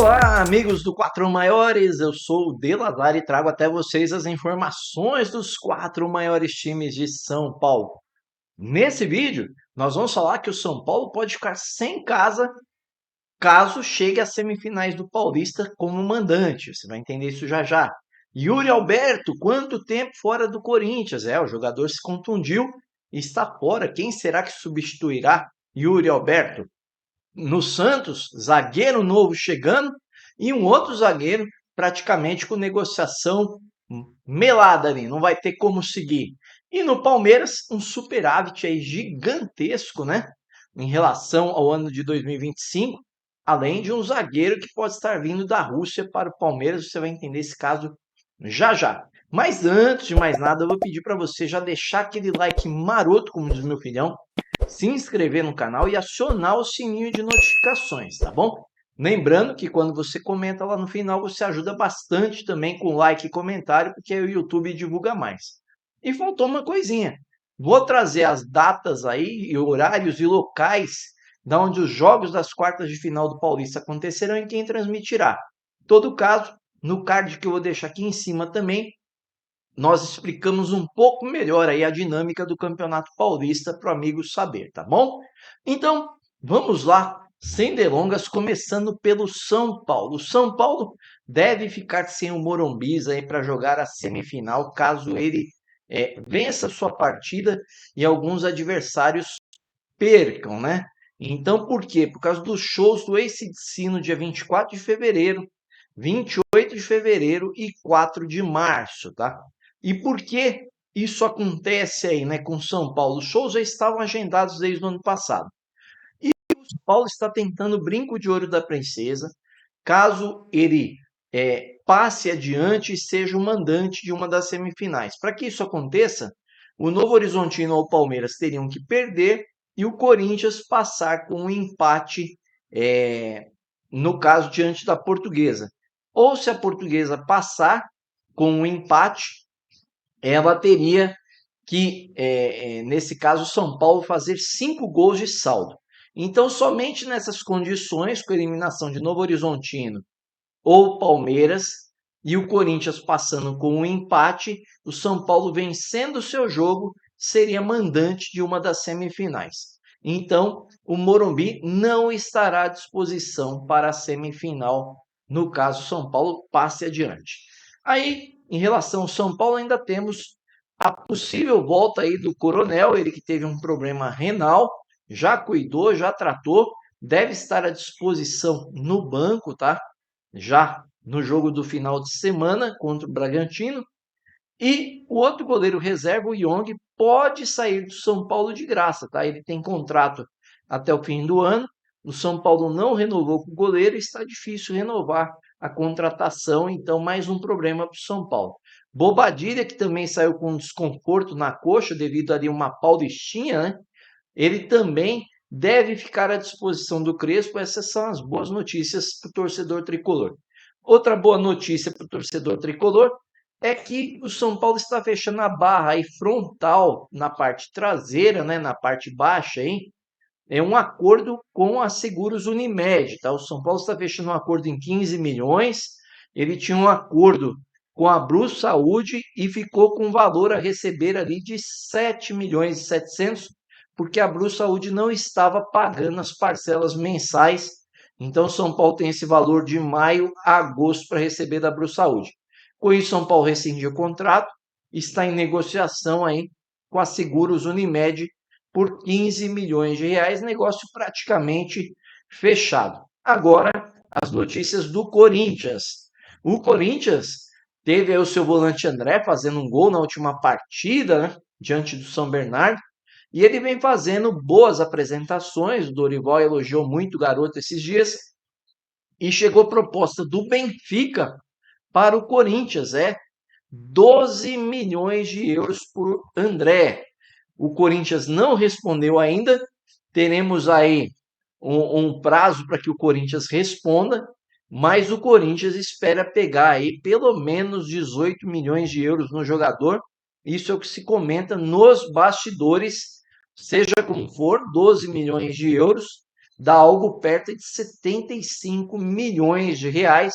Olá, amigos do Quatro Maiores, eu sou o De Lazar e trago até vocês as informações dos quatro maiores times de São Paulo. Nesse vídeo, nós vamos falar que o São Paulo pode ficar sem casa caso chegue às semifinais do Paulista como mandante. Você vai entender isso já já. Yuri Alberto, quanto tempo fora do Corinthians? O jogador se contundiu e está fora. Quem será que substituirá Yuri Alberto? No Santos, zagueiro novo chegando e um outro zagueiro praticamente com negociação melada ali, não vai ter como seguir. E no Palmeiras, um superávit aí gigantesco, né? Em relação ao ano de 2025, além de um zagueiro que pode estar vindo da Rússia para o Palmeiras, você vai entender esse caso já já. Mas antes de mais nada, eu vou pedir para você já deixar aquele like maroto, como diz meu filhão, se inscrever no canal e acionar o sininho de notificações, tá bom? Lembrando que quando você comenta lá no final, você ajuda bastante também com like e comentário, porque aí o YouTube divulga mais. E faltou uma coisinha. Vou trazer as datas aí, e horários e locais da onde os jogos das quartas de final do Paulista acontecerão e quem transmitirá. Em todo caso, no card que eu vou deixar aqui em cima também, nós explicamos um pouco melhor aí a dinâmica do Campeonato Paulista para o amigo saber, tá bom? Então, vamos lá, sem delongas, começando pelo São Paulo. O São Paulo deve ficar sem o Morumbi aí para jogar a semifinal, caso ele vença sua partida e alguns adversários percam, né? Então, por quê? Por causa dos shows do AC/DC no dia 24 de fevereiro, 28 de fevereiro e 4 de março, tá? E por que isso acontece aí, né, com São Paulo? Os shows já estavam agendados desde o ano passado. E o São Paulo está tentando o brinco de ouro da princesa, caso ele passe adiante e seja o mandante de uma das semifinais. Para que isso aconteça, o Novo Horizontino ou o Palmeiras teriam que perder e o Corinthians passar com um empate, no caso, diante da Portuguesa. Ou se a Portuguesa passar com um empate, ela teria que, nesse caso, o São Paulo fazer 5 gols de saldo. Então, somente nessas condições, com a eliminação de Novo Horizontino ou Palmeiras e o Corinthians passando com um empate, o São Paulo vencendo o seu jogo seria mandante de uma das semifinais. Então, o Morumbi não estará à disposição para a semifinal, no caso São Paulo passe adiante. Aí, em relação ao São Paulo, ainda temos a possível volta aí do Coronel, ele que teve um problema renal, já cuidou, já tratou, deve estar à disposição no banco, tá? Já no jogo do final de semana contra o Bragantino. E o outro goleiro reserva, o Young, pode sair do São Paulo de graça, tá? Ele tem contrato até o fim do ano. O São Paulo não renovou com o goleiro, está difícil renovar a contratação, então mais um problema para o São Paulo. Bobadilha, que também saiu com desconforto na coxa devido ali a uma paulistinha, né? Ele também deve ficar à disposição do Crespo. Essas são as boas notícias para o torcedor tricolor. Outra boa notícia para o torcedor tricolor é que o São Paulo está fechando a barra aí frontal na parte traseira, né, na parte baixa aí, é um acordo com a Seguros Unimed, tá? O São Paulo está fechando um acordo em 15 milhões, ele tinha um acordo com a Bru Saúde e ficou com um valor a receber ali de 7 milhões e 700, porque a Bru Saúde não estava pagando as parcelas mensais, então o São Paulo tem esse valor de maio a agosto para receber da Bru Saúde. Com isso, São Paulo rescindiu o contrato, está em negociação aí com a Seguros Unimed por 15 milhões de reais, negócio praticamente fechado. Agora, as notícias do Corinthians. O Corinthians teve aí o seu volante André fazendo um gol na última partida, né, diante do São Bernardo, e ele vem fazendo boas apresentações. O Dorival elogiou muito o garoto esses dias, e chegou proposta do Benfica para o Corinthians, 12 milhões de euros por André. O Corinthians não respondeu ainda, teremos aí um prazo para que o Corinthians responda, mas o Corinthians espera pegar aí pelo menos 18 milhões de euros no jogador. Isso é o que se comenta nos bastidores, seja como for, 12 milhões de euros dá algo perto de 75 milhões de reais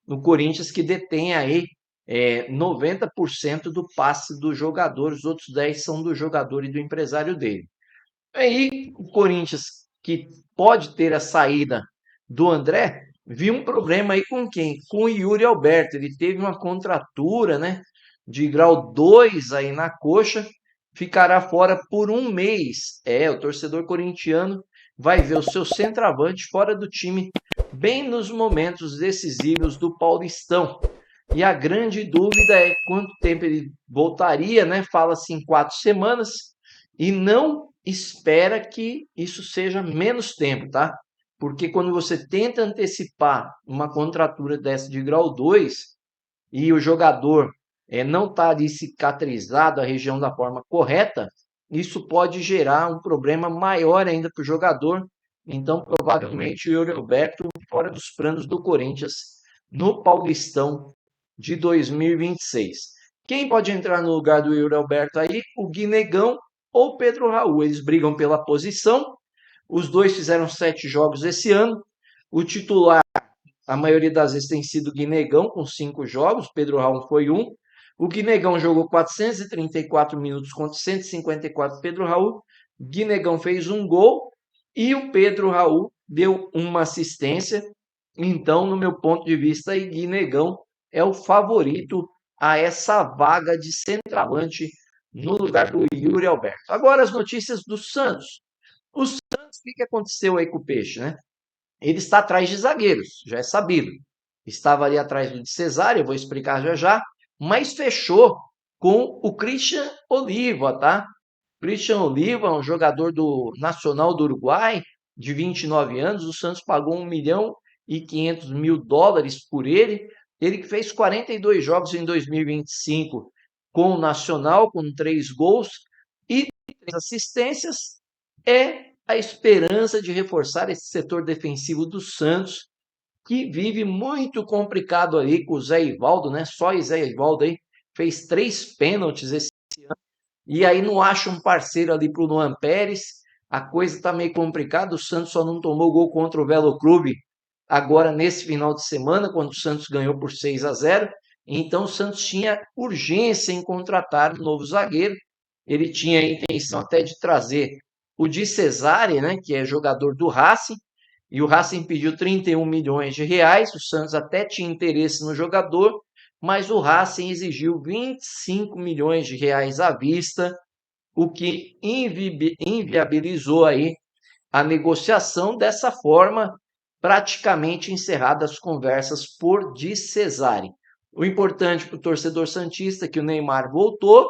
no Corinthians, que detém aí 90% do passe do jogador, os outros 10 são do jogador e do empresário dele. Aí o Corinthians, que pode ter a saída do André, viu um problema aí com quem? Com o Yuri Alberto. Ele teve uma contratura, né, de grau 2 aí na coxa, ficará fora por um mês. O torcedor corintiano vai ver o seu centroavante fora do time, bem nos momentos decisivos do Paulistão. E a grande dúvida é quanto tempo ele voltaria, né? Fala-se em 4 semanas, e não espera que isso seja menos tempo, tá? Porque quando você tenta antecipar uma contratura dessa de grau 2 e o jogador não está ali cicatrizado a região da forma correta, isso pode gerar um problema maior ainda para o jogador. Então, provavelmente, o Yuri Alberto fora dos planos do Corinthians no Paulistão de 2026. Quem pode entrar no lugar do Yuri Alberto aí? O Guinegão ou o Pedro Raul. Eles brigam pela posição. Os dois fizeram 7 jogos esse ano. O titular, a maioria das vezes, tem sido o Guinegão, com 5 jogos. Pedro Raul foi um. O Guinegão jogou 434 minutos contra 154 Pedro Raul. Guinegão fez um gol e o Pedro Raul deu uma assistência. Então, no meu ponto de vista, aí, Guinegão é o favorito a essa vaga de centroavante no lugar do Yuri Alberto. Agora as notícias do Santos. O Santos, o que aconteceu aí com o Peixe, né? Ele está atrás de zagueiros, já é sabido. Estava ali atrás do de Cesário, eu vou explicar já já, mas fechou com o Christian Oliva, tá? Christian Oliva, um jogador do Nacional do Uruguai, de 29 anos. O Santos pagou 1.500.000 por ele. Ele que fez 42 jogos em 2025 com o Nacional, com 3 gols e 3 assistências. É a esperança de reforçar esse setor defensivo do Santos, que vive muito complicado ali com o Zé Ivaldo, né? Só o Zé Ivaldo aí fez 3 pênaltis esse ano. E aí não acha um parceiro ali para o Luan Pérez. A coisa está meio complicada. O Santos só não tomou gol contra o Velo Clube agora nesse final de semana, quando o Santos ganhou por 6-0. Então o Santos tinha urgência em contratar um novo zagueiro. Ele tinha a intenção até de trazer o Di Cesário, né, que é jogador do Racing, e o Racing pediu 31 milhões de reais. O Santos até tinha interesse no jogador, mas o Racing exigiu 25 milhões de reais à vista, o que inviabilizou aí a negociação. Dessa forma, praticamente encerradas as conversas por Di Cesário. O importante para o torcedor santista é que o Neymar voltou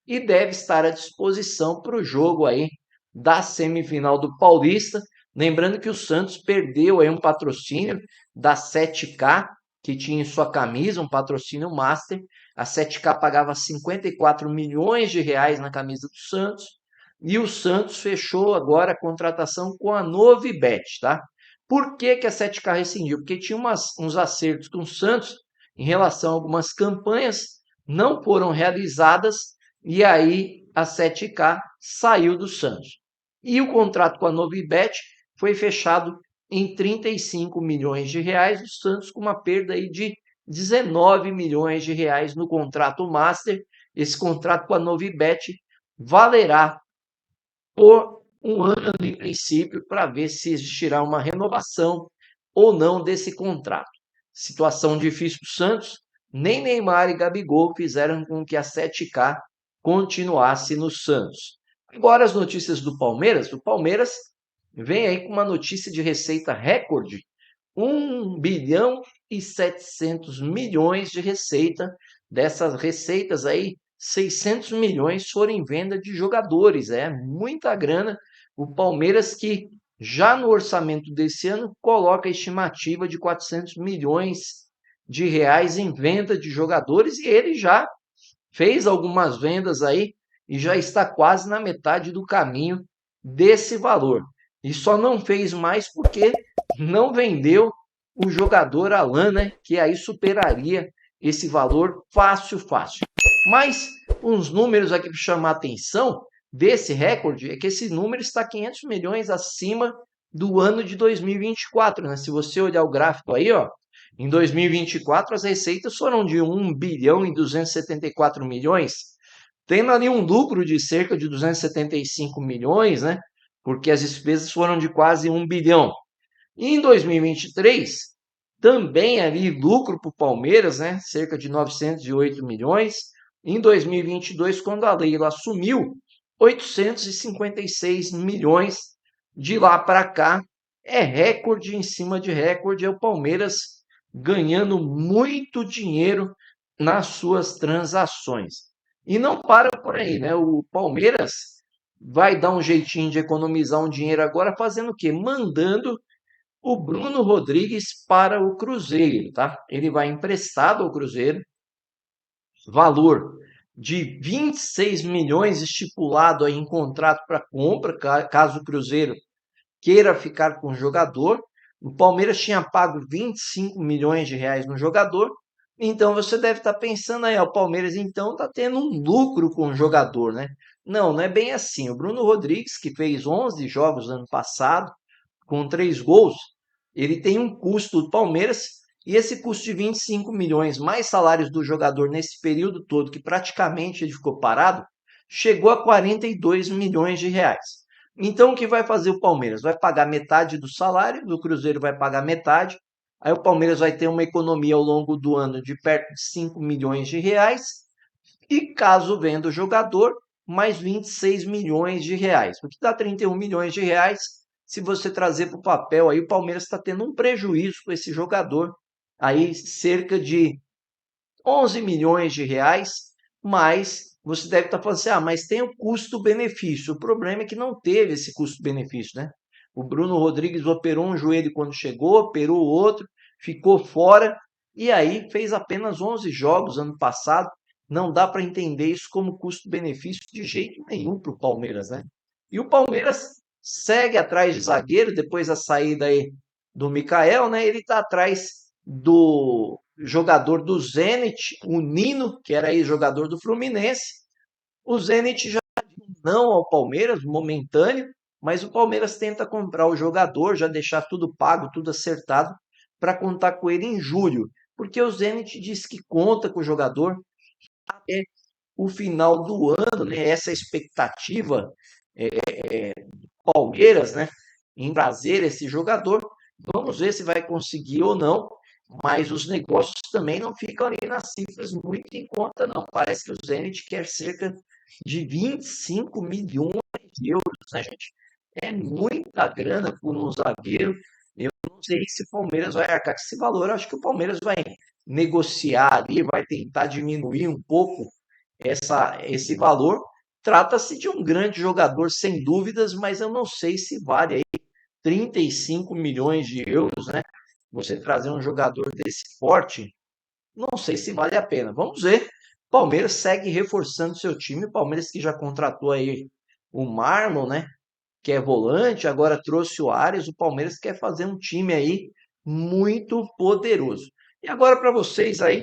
e deve estar à disposição para o jogo aí da semifinal do Paulista. Lembrando que o Santos perdeu aí um patrocínio da 7K, que tinha em sua camisa um patrocínio master. A 7K pagava 54 milhões de reais na camisa do Santos. E o Santos fechou agora a contratação com a Novibet, tá? Por que a 7K rescindiu? Porque tinha uns acertos com o Santos em relação a algumas campanhas, não foram realizadas, e aí a 7K saiu do Santos. E o contrato com a Novibet foi fechado em 35 milhões de reais, o Santos com uma perda aí de 19 milhões de reais no contrato master. Esse contrato com a Novibet valerá por um ano em princípio, para ver se existirá uma renovação ou não desse contrato. Situação difícil para o Santos, nem Neymar e Gabigol fizeram com que a 7K continuasse no Santos. Agora as notícias do Palmeiras. O Palmeiras vem aí com uma notícia de receita recorde, 1 bilhão e 700 milhões de receita. Dessas receitas aí, 600 milhões foram em venda de jogadores. É muita grana. O Palmeiras, que já no orçamento desse ano coloca a estimativa de 400 milhões de reais em venda de jogadores, e ele já fez algumas vendas aí e já está quase na metade do caminho desse valor. E só não fez mais porque não vendeu o jogador Alan, né, que aí superaria esse valor fácil. Mas uns números aqui para chamar a atenção desse recorde é que esse número está 500 milhões acima do ano de 2024, né? Se você olhar o gráfico aí, ó, em 2024 as receitas foram de 1 bilhão e 274 milhões, tendo ali um lucro de cerca de 275 milhões, né? Porque as despesas foram de quase 1 bilhão. E em 2023, também ali lucro para o Palmeiras, né? Cerca de 908 milhões. Em 2022, quando a Leila assumiu, 856 milhões. De lá para cá, é recorde em cima de recorde. É o Palmeiras ganhando muito dinheiro nas suas transações. E não para por aí, né? O Palmeiras vai dar um jeitinho de economizar um dinheiro agora, fazendo o quê? Mandando o Bruno Rodrigues para o Cruzeiro, tá? Ele vai emprestado ao Cruzeiro, valor de 26 milhões estipulado aí em contrato para compra, caso o Cruzeiro queira ficar com o jogador. O Palmeiras tinha pago 25 milhões de reais no jogador. Então você deve estar pensando aí, ó, o Palmeiras então está tendo um lucro com o jogador, né? Não, não é bem assim. O Bruno Rodrigues, que fez 11 jogos no ano passado, com 3 gols, ele tem um custo do Palmeiras, e esse custo de 25 milhões, mais salários do jogador nesse período todo, que praticamente ele ficou parado, chegou a 42 milhões de reais. Então, o que vai fazer o Palmeiras? Vai pagar metade do salário, do Cruzeiro vai pagar metade, aí o Palmeiras vai ter uma economia ao longo do ano de perto de 5 milhões de reais, e caso venda o jogador, mais 26 milhões de reais, o que dá 31 milhões de reais. Se você trazer para o papel, aí o Palmeiras está tendo um prejuízo com esse jogador, aí cerca de 11 milhões de reais, mas você deve estar falando assim, mas tem o custo-benefício. O problema é que não teve esse custo-benefício, né? O Bruno Rodrigues operou um joelho quando chegou, operou o outro, ficou fora, e aí fez apenas 11 jogos ano passado. Não dá para entender isso como custo-benefício de jeito nenhum para o Palmeiras, né? E o Palmeiras segue atrás de zagueiro, depois da saída aí do Mikael, né? Ele está atrás do jogador do Zenit, o Nino, que era ex-jogador do Fluminense. O Zenit já não ao Palmeiras, momentâneo, mas o Palmeiras tenta comprar o jogador, já deixar tudo pago, tudo acertado, para contar com ele em julho. Porque o Zenit diz que conta com o jogador até o final do ano, né? Essa expectativa do Palmeiras, né? Em trazer esse jogador. Vamos ver se vai conseguir ou não, mas os negócios também não ficam ali nas cifras muito em conta, não. Parece que o Zenit quer cerca de 25 milhões de euros, né, gente? É muita grana por um zagueiro. Eu não sei se o Palmeiras vai arcar com esse valor. Eu acho que o Palmeiras vai negociar ali, vai tentar diminuir um pouco esse valor. Trata-se de um grande jogador, sem dúvidas, mas eu não sei se vale aí 35 milhões de euros, né? Você trazer um jogador desse porte, não sei se vale a pena. Vamos ver. Palmeiras segue reforçando seu time. Palmeiras que já contratou aí o Marlon, né? Que é volante, agora trouxe o Arias. O Palmeiras quer fazer um time aí muito poderoso. E agora para vocês aí,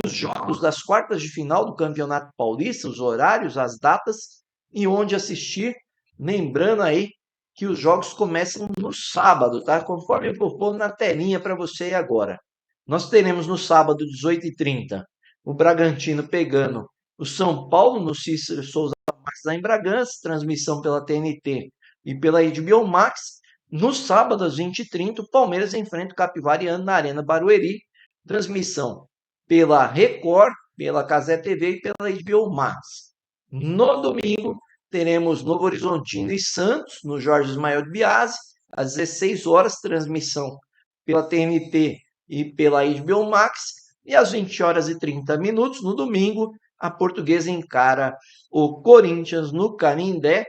os jogos das quartas de final do Campeonato Paulista, os horários, as datas e onde assistir. Lembrando aí que os jogos começam no sábado, tá? Conforme eu vou pôr na telinha para você agora. Nós teremos no sábado, 18h30, o Bragantino pegando o São Paulo no Cícero Souza Max lá em Bragança, transmissão pela TNT e pela HBO Max. No sábado, às 20h30, o Palmeiras enfrenta o Capivariano na Arena Barueri, transmissão pela Record, pela Cazé TV e pela HBO Max. No domingo, teremos Novo Horizontino e Santos, no Jorge Ismael de Biase, às 16 horas, transmissão pela TNT e pela HBO Max. E às 20h30, no domingo, a Portuguesa encara o Corinthians no Canindé,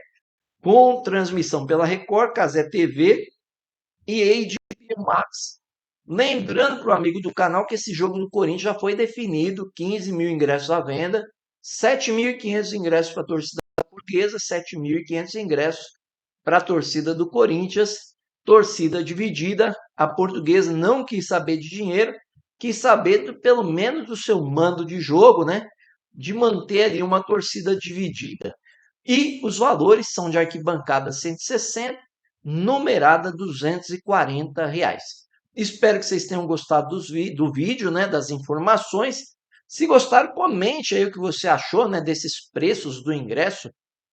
com transmissão pela Record, Cazé TV e HBO Max. Lembrando para o amigo do canal que esse jogo do Corinthians já foi definido, 15 mil ingressos à venda, 7.500 ingressos para a torcida portuguesa, 7.500 ingressos para a torcida do Corinthians, torcida dividida. A Portuguesa não quis saber de dinheiro, quis saber pelo menos do seu mando de jogo, né? De manter ali uma torcida dividida. E os valores são de arquibancada 160, numerada R$ 240. Espero que vocês tenham gostado do vídeo, né, das informações. Se gostaram, comente aí o que você achou, né, desses preços do ingresso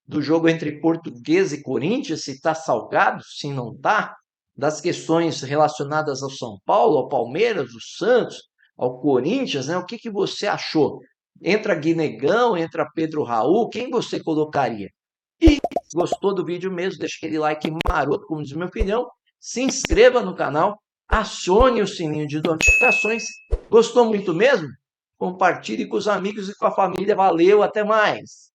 do jogo entre Portuguesa e Corinthians, se está salgado, se não está, das questões relacionadas ao São Paulo, ao Palmeiras, ao Santos, ao Corinthians, né? O que você achou? Entra Guinegão, entra Pedro Raul, quem você colocaria? E se gostou do vídeo mesmo, deixa aquele like maroto, como diz meu filhão, se inscreva no canal, acione o sininho de notificações. Gostou muito mesmo? Compartilhe com os amigos e com a família. Valeu, até mais!